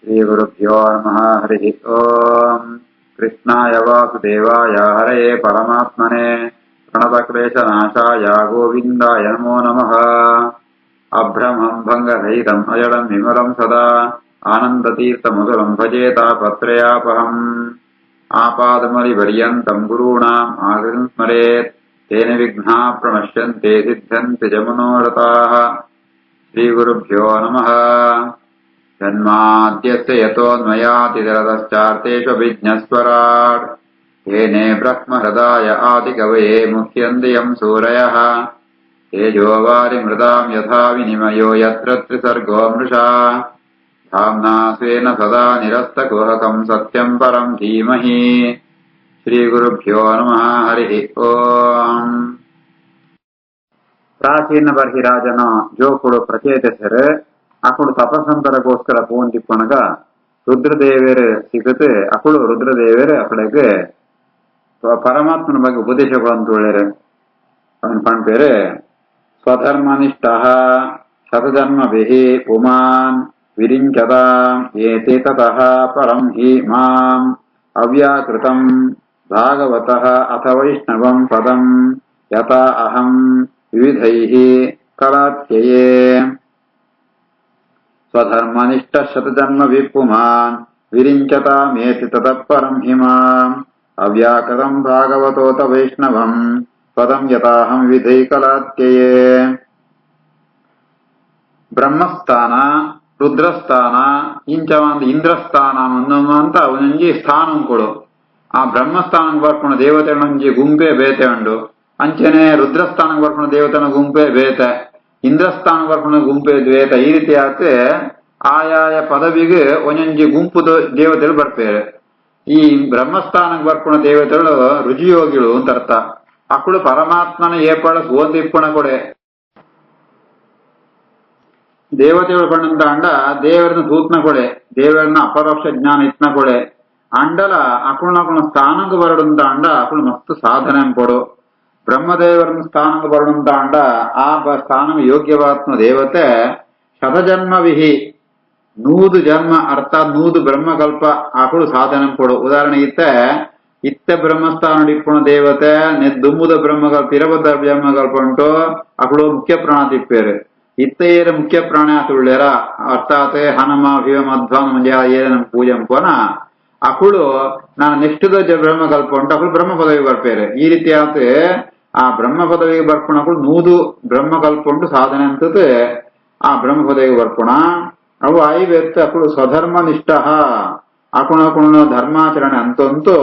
श्रीगुरुभ्यो नमः। हरिः ओम्। कृष्णाय वासुदेवाय हरये परमात्मने प्रणतक्लेशनाशाय गोविन्दाय नमो नमः। अभ्रमं भङ्गरहितम् अजडं विमलं सदा आनन्दतीर्थमधुरं भजेतापत्रयापहम्। आपादमलिपर्यन्तं गुरूणाम् आकृतिं स्मरेत् तेन विघ्नाः प्रणश्यन्ते सिद्ध्यन्ति च मनोरथाः। श्रीगुरुभ्यो नमः। जन्माद्यस्य यतोऽन्वयातिदरतश्चार्तेष्वभिज्ञस्वराट् येने ब्रह्महृदाय आदिकवये मुह्यन्ति यं सूरयः। तेजोवारिमृदां यथा विनिमयो यत्र त्रिसर्गो मृषा धाम्ना स्वेन सदा निरस्तकुहकं सत्यं परं धीमहि। श्रीगुरुभ्यो नमः। हरिः ओम्। ಪ್ರಾಚೀನ ಬರ್ಹಿರಾಜನ ಜೋಕುಡು ಪ್ರಚೇತಸರು ಅಕುಡು ತಪಸ್ಸಂತರಗೋಸ್ಕರ ಫೋನ್ ತಿಪ್ಪಣಗ ರುದ್ರದೇವರು ಸಿಗತೆ ಅಕುಡು ರುದ್ರದೇವರು ಅಕಡೆಗೆ ಪರಮಾತ್ಮನ ಬಗ್ಗೆ ಉಪದೇಶಗಳನ್ನು ತೊಳ್ಳೆರು. ಅವನ ಪಂಪೇರು ಸ್ವಧರ್ಮನಿಷ್ಠ ಶತಜನ್ಮಭಿಃ ಪುಮಾನ್ ವಿರಿಂಚತಾಂ ಏತೆ ತತಃ ಪರಂ ಹಿ ಮಾಂ ಅವ್ಯಾಕೃತಂ ಭಾಗವತಃ ಅಥ ವೈಷ್ಣವಂ ಪದಂ ಯಥಾ ಅಹಂ ವಿವಿಧೈಃ ಕಲಾತ್ಯಯೇ. ಸ್ವಧರ್ಮನಿಷ್ಠ ಶತಜನ್ಮಭಿಃ ಪುಮಾನ್ ವಿರಿಂಚತಾಮೇತಿ ತತಃ ಪರಂ ಹಿ ಮಾಂ ಅವ್ಯಾಕೃತಂ ಭಾಗವತೋತ ವೈಷ್ಣವಂ ಪದಂ ಯಥಾಹಂ ವಿವಿಧೈಃ ಕಲಾತ್ಯಯೇ. ಬ್ರಹ್ಮಸ್ಥಾನ ರುದ್ರಸ್ಥಾನ ಇಂಚ ಒಂದು ಇಂದ್ರಸ್ಥಾನ ಅಂತ ಒಂಜಿ ಸ್ಥಾನ ಕೊಡು. ಆ ಬ್ರಹ್ಮಸ್ಥಾನಕ್ಕೆ ಬರ್ಕೊಂಡು ದೇವತೆಗಳೊಂಜಿ ಗುಂಪೆ ಬೇತೆ ಉಂಡು. ಅಂಚನೆ ರುದ್ರಸ್ಥಾನಕ್ಕೆ ಬರ್ಕೊಂಡು ದೇವತೆನ ಗುಂಪೆ ಬೇತೆ, ಇಂದ್ರಸ್ಥಾನಕ್ಕೆ ಬರ್ಕೊಂಡು ಗುಂಪೆ ಬೇತ. ಈ ರೀತಿ ಆತೆ ಆಯಾಯ ಪದವಿಗೆ ಒಂದೊಂಜಿ ಗುಂಪುದ ದೇವತೆಗಳು ಬರ್ಪೇರೆ. ಈ ಬ್ರಹ್ಮಸ್ಥಾನಕ್ಕೆ ಬರ್ಕೊಂಡು ದೇವತೆಗಳು ರುಜಿಯೋಗಿಗಳು ಅಂತ ಅರ್ಥ. ಅಕ್ಕಳು ಪರಮಾತ್ಮನ ಏಪಳ ಓದಿ ಇಪ್ಪಣ ಕೊಡೆ ದೇವತೆಗಳು ಪಣ್ಣಂತ ಅಂಡ ದೇವರನ್ನ ಸೂತ್ನ ಕೊಡೆ, ದೇವರನ್ನ ಅಪರೋಕ್ಷ ಜ್ಞಾನ ಇತ್ನ ಕೊಡೆ ಅಂಡಲ ಅಕುಳ ಸ್ಥಾನಕ್ಕೆ ಬರಡುಂತ ಅಂಡ ಅಕುಳು ಮಸ್ತ್ ಸಾಧನೆ ಕೊಡು. ಬ್ರಹ್ಮದೇವರನ್ನ ಸ್ಥಾನಕ್ಕೆ ಬರಡುಂತ ಅಂಡ ಆ ಸ್ಥಾನ ಯೋಗ್ಯವಾತ್ಮ ದೇವತೆ ಶತಜನ್ಮವಿಹಿ 100 ಜನ್ಮ ಅರ್ಥಾತ್ 100 ಬ್ರಹ್ಮಕಲ್ಪ ಅಕುಳು ಸಾಧನೆ ಕೊಡು. ಉದಾಹರಣೆ ಇತ್ತ ಬ್ರಹ್ಮಸ್ಥಾನ ಇಪ್ಪಣ ದೇವತೆ ದುಮ್ಮುದ ಬ್ರಹ್ಮಕಲ್ಪ ಇರಬದ್ದ ಬ್ರಹ್ಮಕಲ್ಪ ಉಂಟು ಅಕುಳು ಮುಖ್ಯ ಪ್ರಾಣ ತಿಪ್ಪೇರು. ಇತ್ತೇರ ಮುಖ್ಯ ಪ್ರಾಣ ತುಳ್ಳೆರ ಅರ್ಥಾತ್ ಹನುಮ ಭೀಮ ಮಧ್ವ ಏನ ಪೂಜೆ ಪೋನ ಅಕುಳು ನಾನು ನೆಕ್ಸ್ಟ್ ಬ್ರಹ್ಮಕಲ್ಪ ಉಂಟು ಅಕುಳು ಬ್ರಹ್ಮ ಪದವಿಗೆ ಬರ್ಪೇರೆ. ಈ ರೀತಿ ಆತ ಆ ಬ್ರಹ್ಮ ಪದವಿಗೆ ಬರ್ಪಣ ಅಕುಳು 100 ಬ್ರಹ್ಮಕಲ್ಪ ಉಂಟು ಸಾಧನೆ ಅಂತದ್ದು ಆ ಬ್ರಹ್ಮ ಪದವಿಗೆ ಬರ್ಪಣ. ಅವು ಐವೆತ್ತು ಅಕುಳು ಸ್ವಧರ್ಮ ನಿಷ್ಠ ಅಕುಣ ಧರ್ಮಾಚರಣೆ ಅಂತಂತೂ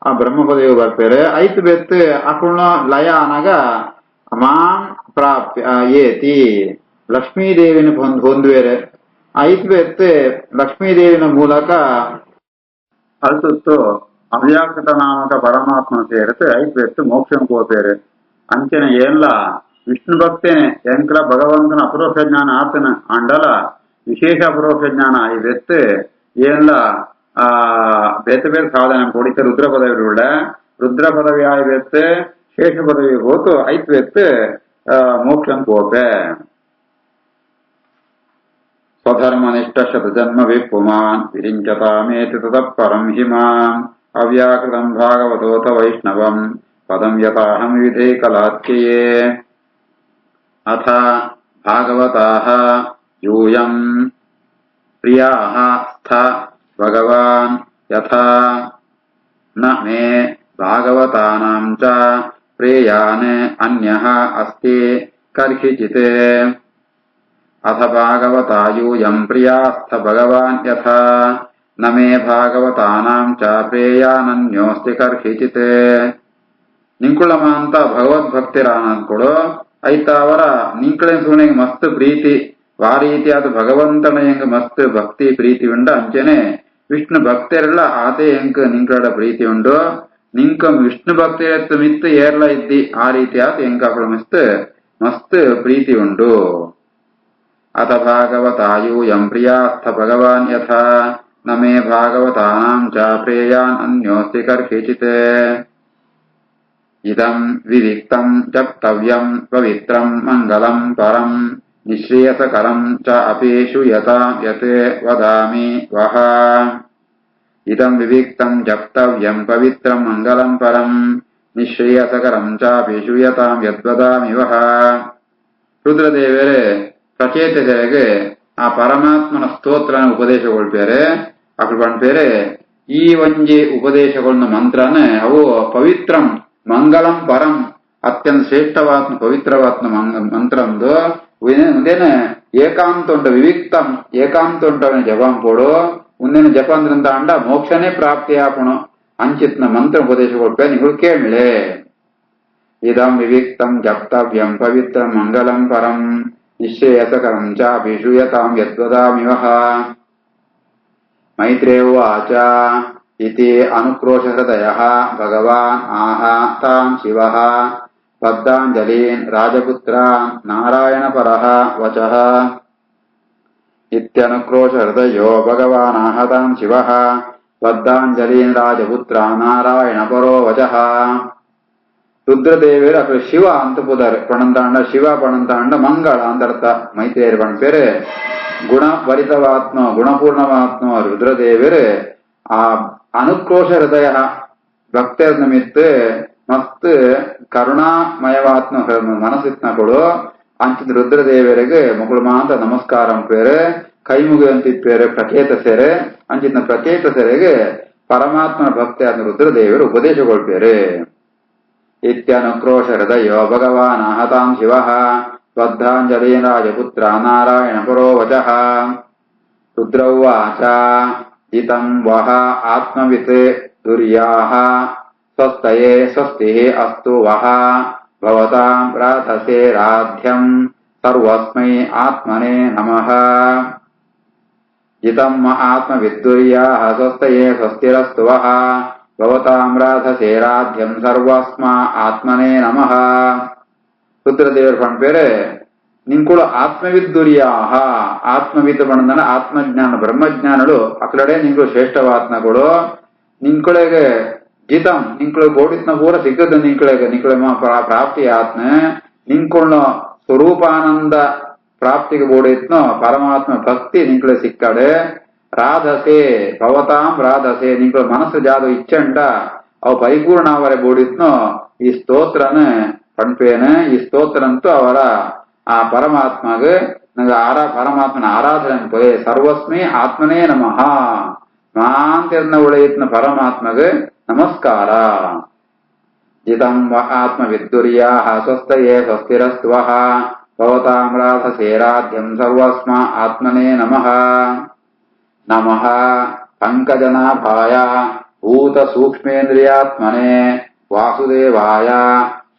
ಆ ಬ್ರಹ್ಮ ಪದವಿಗೆ ಬರ್ಪೇರೆ. ಐತ್ ಬೆತ್ತು ಅಕುಣ ಲಯ ಅನಗ ಮಾಂ ಪ್ರಾಪ್ಯ ಏತಿ ಲಕ್ಷ್ಮೀದೇವಿನ ಹೊಂದುವೇರೆ. ಐತ್ ಬೆತ್ತು ಲಕ್ಷ್ಮೀದೇವಿನ ಮೂಲಕ ಅಲ್ಸುತ್ತು ಅವ್ಯಾಕೃತ ನಾಮಕ ಪರಮಾತ್ಮ ಸೇರುತ್ತೆ. ಐತ್ ಬೆತ್ತು ಮೋಕ್ಷಂ ಕೋಪೇರೆ. ಅಂಚನೆ ಏನ್ಲ ವಿಷ್ಣು ಭಕ್ತೇನೆ ಎಂಕ್ಲ ಭಗವಂತನ ಅಪರೋಕ್ಷ ಜ್ಞಾನ ಆತನ ಅಂಡಲ ವಿಶೇಷ ಅಪರೋಕ್ಷ ಜ್ಞಾನ ಐವೆತ್ತು ಏನ್ಲ ಬೇತೆ ಬೇರೆ ಸಾಧನೆ ಕೊಡಿತ ರುದ್ರ ಪದವಿ ಉಳ್ಳ ರುದ್ರ ಪದವಿ ಆಯ್ವೆತ್ತು ಶೇಷ ಪದವಿ ಹೋತು ಐತ್ ಬೆತ್ತು ಮೋಕ್ಷಂ ಕೋಪೆ. ಸ್ವಧರ್ಮನಿಷ್ಠ ಶತಜನ್ಮಭಿಃ ಪುಮಾನ್ ವಿರಿಂಚತಾಮೇತಿ ತತಃ ಪರಂ ಹಿ ಮಾಂ ಅವ್ಯಾಕೃತಂ ಭಾಗವತೋತ ವೈಷ್ಣವಂ ಪದಂ ಯಥಾಹಂ ವಿವಿಧೈಃ ಕಲಾತ್ಯಯೇ. ಅಥ ಭಾಗವತಾಃ ಯೂಯಂ ಪ್ರಿಯಾಃ ಸ್ಥ ಭಗವಾನ್ ಯಥಾ ನ ಮೇ ಭಾಗವತಾನಾಂ ಚ ಪ್ರೇಯಾನ್ ಅನ್ಯಃ ಅಸ್ತಿ ಕರ್ಹಿಚಿತ್. ಅಥ ಭಾಗವತಾ ಯೂಯಂ ಪ್ರಿಯಾಸ್ಥ ಭಗವಾನ್ ಯಥಾ ನ ಮೇ ಭಾಗವತಾನಾಂ ಚ ಪ್ರೇಯಾನನ್ಯೋಸ್ತಿ ಕರ್ಹಿಚಿತ್. ನಿಂಕುಳಮ ಅಂತ ಭಗವದ್ಭಕ್ತಿರಾನಂದ್ಕೊಡು ಐತ ಅವರ ನಿಂಕಳೆ ಸುಣಿಗೆ ಮಸ್ತ್ ಪ್ರೀತಿ ವಾರೀತಿಯಾದ ಭಗವಂತನ ಹೆಂಗ ಮಸ್ತ್ ಭಕ್ತಿ ಪ್ರೀತಿ ಉಂಡ. ಅಂಚನೆ ವಿಷ್ಣು ಭಕ್ತರೆಲ್ಲ ಆತೆ ಹೆಂಗ್ ನಿಂಕಳ ಪ್ರೀತಿ ಉಂಡು. ನಿಂಕ ವಿಷ್ಣು ಭಕ್ತರ ಮಿತ್ ಏರ್ಲ ಇದ್ದಿ ಆ ರೀತಿ ಆತ ಹೆಂಗ ಮಸ್ತ್ ಪ್ರೀತಿ ಉಂಡು. ಅಥ ಭಾಗವತಾಯೂಯಂ ಪ್ರಿಯಾಸ್ಥ ಭಗವಾನ್ ಯಥಾ ನ ಮೇ ಭಾಗವತಾನಾಂ ಚ ಪ್ರೇಯಾನ್ ಅನ್ಯೋಸ್ತಿ ಕರ್ಹಿಚಿತ್. ಇದಂ ವಿವಿಕ್ತಂ ಜಪ್ತವ್ಯಂ ಪವಿತ್ರಂ ಮಂಗಲಂ ಪರಂ ನಿಶ್ರೇಯಸಕರಂ ಚ ಅಪೇಷು ಯತಾಂ ಯತೆ ವದಾಮಿ ವಹ ಇದಂ ವಿವಿಕ್ತಂ ಜಪ್ತವ್ಯಂ ಪವಿತ್ರಂ ಮಂಗಲಂ ಪರಂ ನಿಶ್ರೇಯಸಕರಂ ಚಾಪೇಷು ಯತಾಂ ಯದ್ವದಾಮಿ ವಹ. ರುದ್ರದೇವರೇ ಪ್ರಚೇತರಿಗೆ ಆ ಪರಮಾತ್ಮನ ಸ್ತೋತ್ರನ ಉಪದೇಶಗೊಳ್ಬೇರೆ ಅಕಲ್ಪೇರೆ ಈ ಒಂಜಿ ಉಪದೇಶಗಳನ್ನ ಮಂತ್ರನ ಅವು ಪವಿತ್ರಂ ಮಂಗಲಂ ಪರಂ ಅತ್ಯಂತ ಶ್ರೇಷ್ಠವಾತ್ಮ ಪವಿತ್ರವಾತ್ಮ ಮಂತ್ರಂದು ಉಂದೇನ ಏಕಾಂತ ಉಂಟ ವಿವಿಕ್ತಂ ಏಕಾಂತ ಉಂಟವನ ಜಪಂ ಪೋಡು ಉಂದೇನ ಜಪ ಅಂದ್ರಂತ ಅಂಡ ಮೋಕ್ಷನೇ ಪ್ರಾಪ್ತಿ ಆಪುಣು ಅಂಚಿತ್ನ ಮಂತ್ರ ಉಪದೇಶಗೊಳ್ಪೆ ನಿಗಳು ಕೇಳಲೆ. ಇದಂ ವಿವಿಕ್ತಂ ಜಪ್ತವ್ಯಂ ಪವಿತ್ರಂ ಮಂಗಲಂ ಪರಂ ನಿಶ್ರೇಯಸಕರಂ ಚಾಪೇಷು ಯತಾಂ ಯದ್ವದಾಮಿ ವಹ. ಮೈತ್ರೇಯ ಉವಾಚ ಇತಿ ಅನುಕ್ರೋಶಹೃದಯಃ ಭಗವಾನ್ ಆಹ ತಾಂ ಶಿವಃ ಬದ್ಧಾಂಜಲೀನ್ ರಾಜಪುತ್ರಾನ್ ನಾರಾಯಣಪರಃ ವಚಃ. ಇತ್ಯನುಕ್ರೋಶಹೃದಯೋ ಭಗವಾನ್ ಆಹ ತಾಂ ಶಿವಃ ಬದ್ಧಾಂಜಲೀನ್ ರಾಜಪುತ್ರಾನ್ ನಾರಾಯಣಪರೋ ವಚಃ. ರುದ್ರದೇವರು ಅక్కడ ಶಿವ ಅಂತ ಪುದರ್ ಪಣಂತಾಂಡ ಶಿವ ಪಣಂತಾಂಡ ಮಂಗಳ ಅಂತರ್ಥ. ಮೈತ್ರೇಯರು ಪಣಪೇರೆ ಗುಣಭರಿತವಾತ್ಮ ಗುಣಪೂರ್ಣವಾತ್ಮ ರುದ್ರದೇವರು ಆ ಅನುಕ್ರೋಶ ಹೃದಯ ಭಕ್ತರ ನಿಮಿತ್ತ ಮಸ್ತ್ ಕರುಣಾಮಯವಾತ್ಮ ಮನಸ್ಸಿತ್ನ ಕೊಡು ಅಂಚಿದ ರುದ್ರದೇವರಿಗೆ ಮುಗುಳು ಮಾಂತ ನಮಸ್ಕಾರಂ ಪೇರೆ ಕೈ ಮುಗಿದಂತಿಪ್ಪೇರೆ ಪ್ರಕೇತ ಸೇರೆ ಅಂಚಿನ ಪ್ರಕೇತ ಸೇರೆಗೆ ಪರಮಾತ್ಮನ ಭಕ್ತಿ ಆದ ರುದ್ರದೇವರು ಉಪದೇಶಗೊಳ್ಬೇರೆ. ಇತ್ಯನುಕ್ರೋಶ ಹೃದಯೋ ಭಗವಾನ್ ಆಹತಾಂ ಶಿವಃ ಬದ್ಧಾಂಜಲೀನ್ ರಾಜಪುತ್ರ ನಾರಾಯಣಪರೋ ವಚಃ. ರುದ್ರ ಉವಾಚ ಇತಂ ವಹ ಆತ್ಮವಿತ್ ದುರ್ಯಾಃ ಸ್ವಸ್ತಯೇ ಸ್ವಸ್ತಿಃ ಅಸ್ತು ವಹ ಭವತಾಂ ರಾಧಸೇ ರಾಧ್ಯಂ ಸರ್ವಸ್ಮೈ ಆತ್ಮನೇ ನಮಃ. ಇತಂ ಆತ್ಮವಿದ್ದುರ್ಯಾಃ ಸ್ವಸ್ತಯೇ ಸ್ವಸ್ತಿರಸ್ತು ವಹ ಭವತಾಂ ರಾಧಸೇ ರಾಧ್ಯಂ ಸರ್ವಸ್ಮಾ ಆತ್ಮನೇ ನಮಃ. ರುದ್ರದೇವರು ಪಣಪೇರೆ ನಿಂಕುಳು ಆತ್ಮವಿದ್ದುರ್ಯಾಹ ಆತ್ಮವಿದ್ದು ಪಣಂದನ ಆತ್ಮಜ್ಞಾನ ಬ್ರಹ್ಮಜ್ಞಾನಗಳು ಅಕಡೆ ನಿಂಕುಳು ಶ್ರೇಷ್ಠವಾತ್ಮಗಳು ನಿಂಕುಳೆಗೆ ಜಿತಂ ನಿಂಕುಳು ಗೋಡಿತ್ನ ಪೂರ ಸಿಕ್ಕದ ನಿಂಕುಳೆಗೆ ನಿಂಕುಳೆ ಪ್ರಾಪ್ತಿ ಆತ್ಮ ನಿಂಕುಳ ಸ್ವರೂಪಾನಂದ ಪ್ರಾಪ್ತಿಗೆ ಬೋಡಿತ್ನೋ ಪರಮಾತ್ಮ ಭಕ್ತಿ ನಿಂಕುಳೆ ಸಿಕ್ಕಡೆ ರಾಧಸೆ ಭವತಾಂ ರಾಧಸೆ ನಿಂಕುಳ ಮನಸ್ಸು ಜಾದು ಇಚ್ಛೆಂಡ ಅವು ಪರಿಪೂರ್ಣ ಅವರೇ ಬೋಡಿತ್ನೋ ಈ ಸ್ತೋತ್ರನ ಪಣಪೇನ ಈ ಸ್ತೋತ್ರಂತೂ ಅವರ ಆ ಪರಮಾತ್ಮಗೆ ನಂಗೆ ಪರಮಾತ್ಮನ ಆರಾಧನೆ ಅನ್ಕೋದೆ ಸರ್ವಸ್ಮೈ ಆತ್ಮನೇ ನಮಃ ಮಾಂತಿರ್ನ ಉಳೆಯತ್ನ ಪರಮಾತ್ಮಗೆ ನಮಸ್ಕಾರ. ಜಿತಂ ಆತ್ಮವಿದ್ದುರ್ಯಾಃ ಸ್ವಸ್ತಯೇ ಸ್ವಸ್ತಿರಸ್ತು ವಹ ಭವತಾಂ ರಾಧಸೇ ರಾಧ್ಯಂ ಸರ್ವಸ್ಮಾ ಆತ್ಮನೇ ನಮಃ. ನಮಃ ಪಂಕಜನಾಭಾಯ ಭೂತ ಸೂಕ್ಷ್ಮೇಂದ್ರಿಯಾತ್ಮನೆ ವಾಸುದೇವಾಯ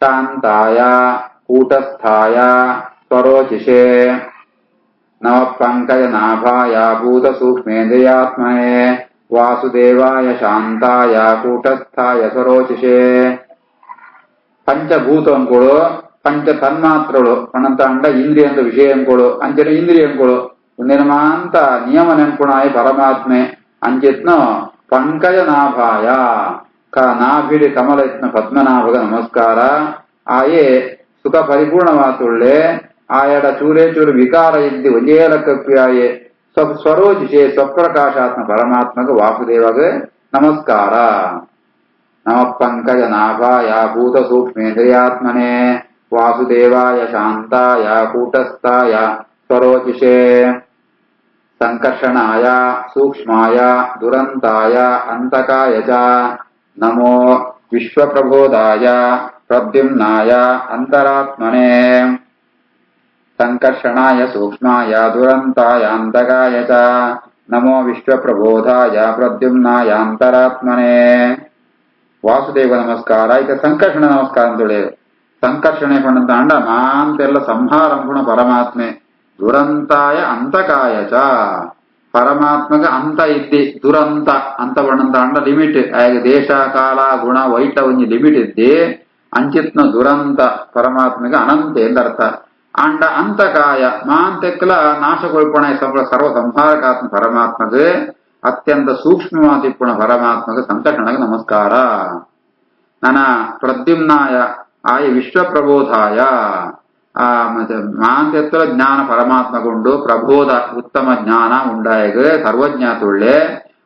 ಶಾಂತಾಯ ಕೂಟಸ್ಥಾಯ ಸ್ವರೋಚಿಷೆ. ನಮಃ ಪಂಕಜನಾಭಾಯ ಭೂತ ಸೂಕ್ಷ್ಮೇಂದ್ರಿಯಾತ್ಮನೆ ವಾಸುದೇವಾಯ ಶಾಂತಾಯ ಕೂಟಸ್ಥಾಯ ಸ್ವರೋಚಿಷೆ. ಪಂಚಭೂತಂಗಳು ಪಂಚ ತನ್ಮಾತ್ರಗಳು ಪಣಂತ ಅಂಡ ಇಂದ್ರಿಯ ವಿಷಯಂಗಳು ಅಂಚನೆ ಇಂದ್ರಿಯಂಗಳು ನಿರ್ಮಾಂತ ನಿಯಮ ನೆನ್ಪುಣಾಯ ಪರಮಾತ್ಮೆ ಅಂಚಿತ್ನ ಪಂಕಜನಾಭಾಯ ನಾಭಿಡಿ ಕಮಲ ಇತ್ನ ಪದ್ಮನಾಭಗ ನಮಸ್ಕಾರ. ಆಯೇ ಸುಖ ಪರಿಪೂರ್ಣವಾತುಳ್ಳೆ ಆಯಡ ಚೂರೇ ಚೂರು ವಿಕಾರ ಇದ್ದಿ ಒಂಜೇಲ ಕಪ್ಪಿಯಾಯೇ ಸ್ವರೋಜಿಷೆ ಸ್ವಪ್ರಕಾಶಾತ್ಮ ಪರಮಾತ್ಮಗ ವಾಸುದೇವಗ ನಮಸ್ಕಾರ. ನಮಃ ಪಂಕಜನಾಭಾಯ ಭೂತ ಸೂಕ್ಷ್ಮೇಂದ್ರಿಯಾತ್ಮನೆ ವಾಸುದೇವಾಯ ಶಾಂತಾಯ ಕೂಟಸ್ಥಾಯ ಸ್ವರೋಚಿಷೆ. ಸಂಕರ್ಷಣಾಯ ಸೂಕ್ಷ್ಮಾಯ ದುರಂತಾಯ ಅಂತಕಾಯ ಚ ನಮೋ ವಿಶ್ವಪ್ರಬೋಧಾಯ ಪ್ರದ್ಯುಮ್ನಾಯ ಅಂತರಾತ್ಮನೆ. ಸಂಕರ್ಷಣಾಯ ಸೂಕ್ಷ್ಮಾಯ ದುರಂತಾಯ ಅಂತಕಾಯ ಚ ನಮೋ ವಿಶ್ವಪ್ರಬೋಧಾಯ ಪ್ರದ್ಯುಮ್ನಾಯ ಅಂತರಾತ್ಮನೆ. ವಾಸುದೇವ ನಮಸ್ಕಾರ ಈಗ ಸಂಕರ್ಷಣ ನಮಸ್ಕಾರ ಅಂತೇಳಿ ಸಂಕರ್ಷಣೆ ಪಣಂತ ಅಂಡ ಮಾಂತೆಲ್ಲ ಸಂಹಾರಂಪುಣ ಪರಮಾತ್ಮೆ ದುರಂತಾಯ ಅಂತಕಾಯ ಚ ಪರಮಾತ್ಮಗ ಅಂತ ಇದ್ದಿ ದುರಂತ ಅಂತ ಪಣಂತ ಅಂಡ ಲಿಮಿಟ್ ಆಗ ದೇಶ ಕಾಲ ಗುಣ ವೈಟ ಒಂಜಿ ಲಿಮಿಟ್ ಇದ್ದಿ ಅಂಚಿತ್ನ ದುರಂತ ಪರಮಾತ್ಮಗ ಅನಂತೆ ಎಂದರ್ಥ. ಅಂಡ ಅಂತಕಾಯ ಮಾಂತೆಕ್ಕಲ ನಾಶಗೊಳ್ಪಣ ಸರ್ವ ಸಂಹಾರಕಾತ್ಮ ಪರಮಾತ್ಮಗ ಅತ್ಯಂತ ಸೂಕ್ಷ್ಮವಾದಿಪ್ಪುಣ ಪರಮಾತ್ಮಗ ಸಂಕರ್ಷಣಗ ನಮಸ್ಕಾರ. ನನ ಪ್ರದ್ಯುಮ್ನಾಯ ಆಯ ವಿಶ್ವಪ್ರಬೋಧಾಯ മാന്യത്തുള്ള ജ്ഞാന പരമാത്മ കൊണ്ട് പ്രബോധ ഉത്തಮ ಜ್ಞಾನ ഉണ്ടായത് സർവജ്ഞാത്തുള്ളേ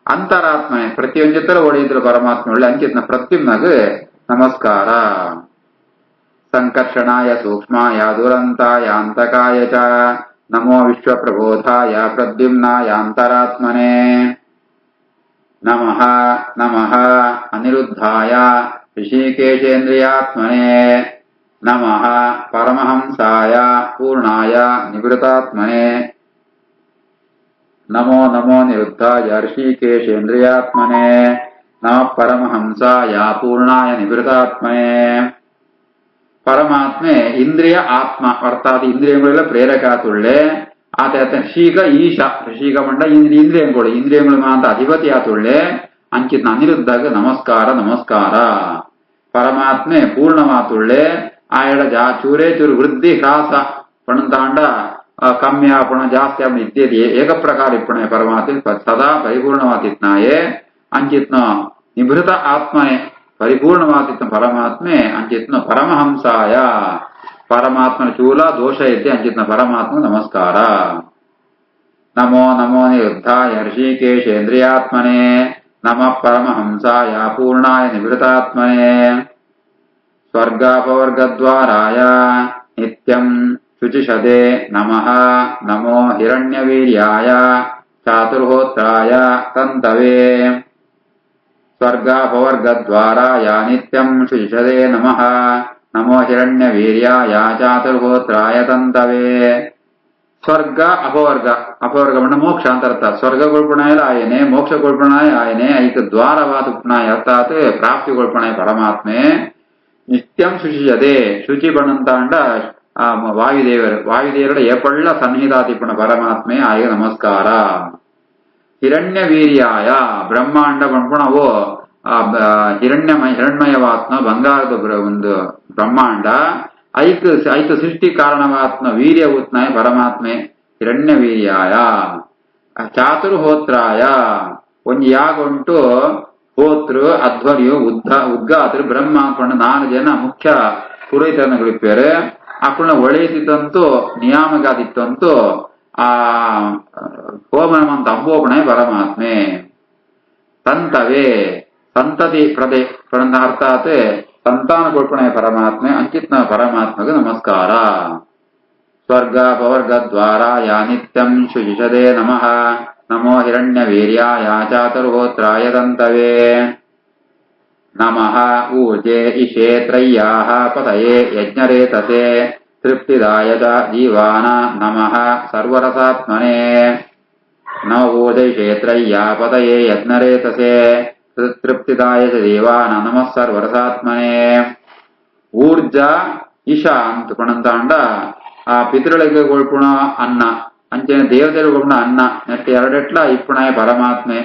ಅಂತರಾತ್ಮನೆ ಪ್ರತಿಯೊಂದಿತರ ಒಡೆಯಿದ್ರು ಪರಮಾತ್ಮ ಒಳ್ಳೆ ಅಂಕಿತ್ನ ಪ್ರತ್ಯುಮ್ನಗ್ ನಮಸ್ಕಾರ. ಸಂಕರ್ಷಣಾಯ ಸೂಕ್ಷ್ಮಾಯ ದುರಂತಾಯ ಅಂತಕಾಯ ಚ ನಮೋ ವಿಶ್ವಪ್ರಬೋಧಾಯ ಪ್ರದ್ಯುಮ್ನಾಯ ಅಂತರಾತ್ಮನೆ. ನಮಃ ನಮಃ ಅನಿರುದ್ಧಾಯ ಋಷಿಕೇಶೇಂದ್ರಿಯಾತ್ಮನೆ. ನಮಃ ಪರಮಹಂಸಾಯ ಪೂರ್ಣಾಯ ನಿವೃತಾತ್ಮನೆ. ನಮೋ ನಮೋ ನಿರುದ್ಧಾಯ ಋಷಿಕೇಶೇಂದ್ರಿಯಾತ್ಮನೆ. ನಮಃ ಪರಮಹಂಸಾಯ ಪೂರ್ಣಾಯ ನಿವೃತಾತ್ಮನೆ. ಪರಮಾತ್ಮೆ ಇಂದ್ರಿಯ ಆತ್ಮ ಅರ್ಥಾತ್ ಇಂದ್ರಿಯಗಳೆಲ್ಲ ಪ್ರೇರಕಾತುಳ್ಳೆ ಆತ ಋಷಿಕ ಈಶ ಋಷಿಕ ಮಂಡ ಇಂದ್ರಿಯಗಳು ಇಂದ್ರಿಯಗಳು ಅಂತ ಅಧಿಪತಿ ಆತುಳ್ಳೆ ಅಂಚಿತ್ ಅನಿರುದ್ಧಾಗ ನಮಸ್ಕಾರ ನಮಸ್ಕಾರ. ಪರಮಾತ್ಮೆ ಪೂರ್ಣಮಾತುಳ್ಳೆ ಆಯಡ ಚೂರೇ ಚೂರು ವೃದ್ಧಿ ಹ್ರಾಸ ಪಣಂತಾಂಡ ಕಮ್ಮಿ ಆಪಣ ಜಾಸ್ತಿ ಆಪಣ ಇತ್ಯಾದಿ ಏಕ ಪ್ರಕಾರ ಇಪ್ಪಣೆ ಪರಮಾತ್ಮ ಸದಾ ಪರಿಪೂರ್ಣವಾತಿತ್ನಾಯೇ ಅಂಚಿತ್ನ ನಿಭೃತ ಆತ್ಮನೆ ಪರಿಪೂರ್ಣವಾತಿತ್ನ ಪರಮಾತ್ಮೆ ಅಂಚಿತ್ನ ಪರಮಹಂಸಾಯ ಪರಮಾತ್ಮನ ಚೂಲ ದೋಷ ಇದ್ದೆ ಅಂಚಿತ್ನ ಪರಮಾತ್ಮ ನಮಸ್ಕಾರ. ನಮೋ ನಮೋ ನಿರುದ್ಧಾಯ ಋಷಿಕೇಶೇಂದ್ರಿಯಾತ್ಮನೆ. ನಮಃ ಪರಮಹಂಸಾಯ ಪೂರ್ಣಾಯ ನಿವೃತಾತ್ಮನೆ. ಸ್ವರ್ಗಾಪವರ್ಗದ್ವಾರಾಯ ನಿತ್ಯಂ ಶುಚಿಷದೆ ನಮಃ. ನಮೋ ಹಿರಣ್ಯವೀರ್ಯಾಯ ಚಾತುರ್ಹೋತ್ರಾಯ ತಂತವೇ. ಸ್ವರ್ಗಾಪವರ್ಗದ್ವಾರಾಯ ನಿತ್ಯಂ ಶುಚಿಷದೆ ನಮಃ. ನಮೋ ಹಿರಣ್ಯವೀರ್ಯಾಯ ಚಾತುರ್ಹೋತ್ರಾಯ ತಂತವೇ. ಸ್ವರ್ಗ ಅಪವರ್ಗ ಅಪವರ್ಗ ಮಂಡ ಮೋಕ್ಷ ಅಂತ ಅರ್ಥ. ಸ್ವರ್ಗ ಕೊಳ್ಪಣಾಯ ಆಯನೆ ಮೋಕ್ಷ ಕೊಳ್ಪಣಾಯ ಆಯನೆ ಐಕ ದ್ವಾರವಾದ ಉಪನಾಯ ಅರ್ಥಾತ್ ಪ್ರಾಪ್ತಿ ಕೊಳ್ಪಣಾಯ ಪರಮಾತ್ಮೆ. ನಿತ್ಯಂ ಶುಚಿಯದೆ ಶುಚಿ ಬಣಂತಾಂಡ ವಾಯುದೇವರ ಏಪಳ್ಳ ಸನ್ನಿಧಾತಿಪಣ ಪರಮಾತ್ಮೆ ಆಯ ನಮಸ್ಕಾರ. ಹಿರಣ್ಯವೀರ್ಯಾಯ ಬ್ರಹ್ಮಾಂಡ ಬಣ್ಪಣವೋ ಹಿರಣ್ಮಯವಾತ್ಮ ಬಂಗಾರದ ಒಂದು ಬ್ರಹ್ಮಾಂಡ ಐಕ ಸೃಷ್ಟಿ ಕಾರಣವಾತ್ಮ ವೀರ್ಯ ಉತ್ನಾಯ ಪರಮಾತ್ಮೆ ಹಿರಣ್ಯವೀರ್ಯಾಯ. ಚಾತುರ್ಹೋತ್ರಾಯ ಒಂದು ಯಾಗ ಉಂಟು ಹೋತೃ ಅಧ್ವರ್ಯು ಉದ್ಗಾತೃ ಬ್ರಹ್ಮ ಅನ್ಕೊಂಡು 4 ಜನ ಮುಖ್ಯ ಪುರೋಹಿತರುಗಳಿಪ್ಪೇರು. ಅಕ್ಕಳನ್ನ ಒಳೆಯಿತಂತೂ ನಿಯಾಮಗಾದಿತ್ತಂತೂ ಆ ಹೋಮನಮಂತ ಅಂಬೋಪಣೆ ಪರಮಾತ್ಮೆ. ತಂತವೇ ಸಂತತಿ ಪ್ರದೆ ಅರ್ಥಾತ್ ಸಂತಾನ ಕೊಳ್ಪಣೆ ಪರಮಾತ್ಮೆ ಅಂಕಿತ್ನ ಪರಮಾತ್ಮಗೆ ನಮಸ್ಕಾರ. ಸ್ವರ್ಗಾಪವರ್ಗದ್ವಾರಾಯ ನಿತ್ಯಂ ಶುಚಿಷದೆ ನಮಃ. ನಮೋ ಹಿರಣ್ಯವೀರ್ಯಾಯ ಚಾತುರ್ಹೋತ್ರಾಯ ತಂತವೇ. ನಮಃ ಊರ್ಜೆ ಇಶೇ ತ್ರಯ್ಯಾಃ ಪತಯೇ ಯಜ್ಞರೇತಸೆ ತೃಪ್ತಿದಾಯ ಚ ಜೀವಾನ ನಮಃ ಸರ್ವರಸಾತ್ಮನೆ. ನಮ ಊರ್ಜೈಷೇ ತ್ರಯ್ಯಾ ಪತಯೇ ಯಜ್ಞರೇತಸೆ ತೃಪ್ತಿದಾಯ ಚ ಜೀವಾನ ನಮಃ ಸರ್ವರಸಾತ್ಮನೆ. ಊರ್ಜ ಇಶ ಅಂತಕೊಂಡಂತಾಂಡ ಆ ಪಿತೃಳಿಗೆ ಕೊಳ್ಪುಣ ಅನ್ನ ಅಂಚೆನ ದೇವತೆಗಳು ಕೊಳ್ಪುಣ ಅನ್ನ ನೆಟ್ಟು ಎರಡೆಟ್ಲ ಇಪ್ಪುಣಾಯ ಪರಮಾತ್ಮೆ.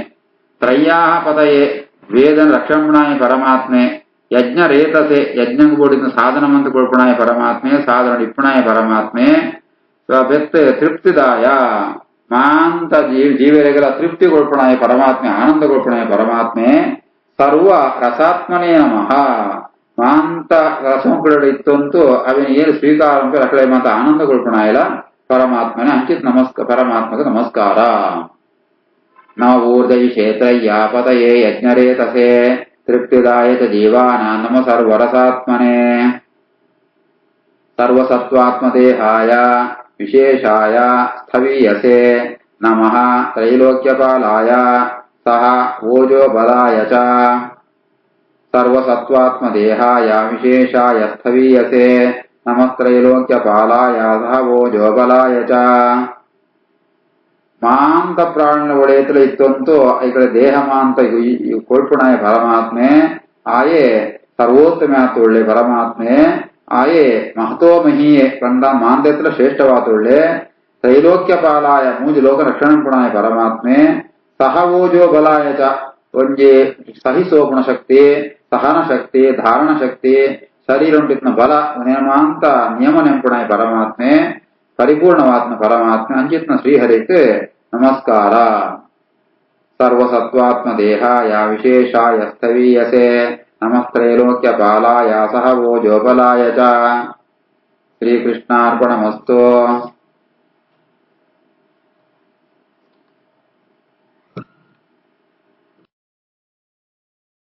ತ್ರಯ್ಯಾಹ ಪದಯೇ ವೇದನ ರಕ್ಷಣಾಯ ಪರಮಾತ್ಮೆ. ಯಜ್ಞ ರೇತಸೆ ಯಜ್ಞ ಕೂಡಿದ ಸಾಧನಮಂತ ಕೊಳ್ಪುಣಾಯ ಪರಮಾತ್ಮೆ ಸಾಧನ ಇಪ್ಪುಣಾಯ ಪರಮಾತ್ಮೆ. ಬೆತ್ತ ತೃಪ್ತಿದಾಯ ಮಾಂತ ಜೀವರಿಗೆಲ್ಲ ತೃಪ್ತಿ ಕೊಳ್ಪುಣಾಯ ಪರಮಾತ್ಮೆ ಆನಂದ ಕೊಳ್ಪುಣಾಯ ಪರಮಾತ್ಮೆ. ಸರ್ವ ರಸಾತ್ಮನೇ ನಮಃ. ಮಾಂತ ರಸಂಕುಳ ಇತ್ತಂತೂ ಅವನ ಏನು ಸ್ವೀಕಾರ ರಕಳೆ ಮಾತ ಆನಂದ ಕೊಳ್ಪುಣಾಯಲ ಪರಮಾತ್ಮನೆ ಅಂಚಿತ್ ಪರಮಾತ್ಮಗೆ ನಮಸ್ಕಾರ. ನಮ ಊರ್ಜೈಷೇ ತ್ರಯ್ಯಾ ಪತಯೇ ಯಜ್ಞರೇತಸೆ ತೃಪ್ತಿದಾಯ ಚ ಜೀವಾನ ನಮ ಸರ್ವರಸಾತ್ಮನೆ. ಸರ್ವಸತ್ವಾತ್ಮದೇಹಾಯ ವಿಶೇಷಾಯ ಸ್ಥವೀಯಸೆ ನಮಃ ತ್ರೈಲೋಕ್ಯಪಾಲಾಯ ಸಹ ಓಜೋಬಲಾಯ ಚ. ಸರ್ವಸತ್ವಾತ್ಮದೇಹಾಯ ವಿಶೇಷಾಯ ಸ್ಥವೀಯಸೆ ನಮಃ ತ್ರೈಲೋಕ್ಯಪಾಲಾಯ ಸಹ ಓಜೋಬಲಾಯ ಚ. ಮಾಂತ ಪ್ರಾಣ ಒಡೆಯತಲ ಇತ್ತಂತೂ ಈ ಕಡೆ ದೇಹ ಮಾಂತ ಕೊಳ್ಪುಣಾಯ ಪರಮಾತ್ಮೆ ಆಯೇ ಸರ್ವೋತ್ತಮಾತೊಳ್ಳೆ ಪರಮಾತ್ಮೆ ಆಯೇ ಮಹತೋ ಮಹೀಯೇ ಕಂಡ ಮಾಂತೆತ್ತಲ ಶ್ರೇಷ್ಠವಾತೊಳ್ಳೆ ತ್ರೈಲೋಕ್ಯ ಪಾಲಾಯ ಮೂಜು ಲೋಕ ರಕ್ಷಣಪುಣಾಯ ಪರಮಾತ್ಮೆ. ಸಹ ಓಜೋ ಬಲಾಯ ಚ ಒಂಜಿ ಸಹಿಸೋಪುಣ ಶಕ್ತಿ ಸಹನ ಶಕ್ತಿ ಧಾರಣ ಶಕ್ತಿ ಶರೀರ ಉಂಟಿತ್ನ ಬಲ ನೇಮಾಂತ ನಿಯಮ ನೆಂಪುಣಾಯ ಪರಮಾತ್ಮೆ ಪರಿಪೂರ್ಣವಾತ್ಮ ಪರಮಾತ್ಮೆ ಅಂಚಿತ್ನ ಶ್ರೀಹರಿಕ್ ನಮಸ್ಕಾರ. ಸರ್ವಸತ್ವಾತ್ಮ ದೇಹಾಯ ವಿಶೇಷಾಯ ಸ್ಥವೀಯಸೆ ನಮಃ ತ್ರೈಲೋಕ್ಯ ಪಾಲಾಯ ಸಹ ಓಜೋಬಲಾಯ ಚ. ಶ್ರೀಕೃಷ್ಣಾರ್ಪಣಮಸ್ತು.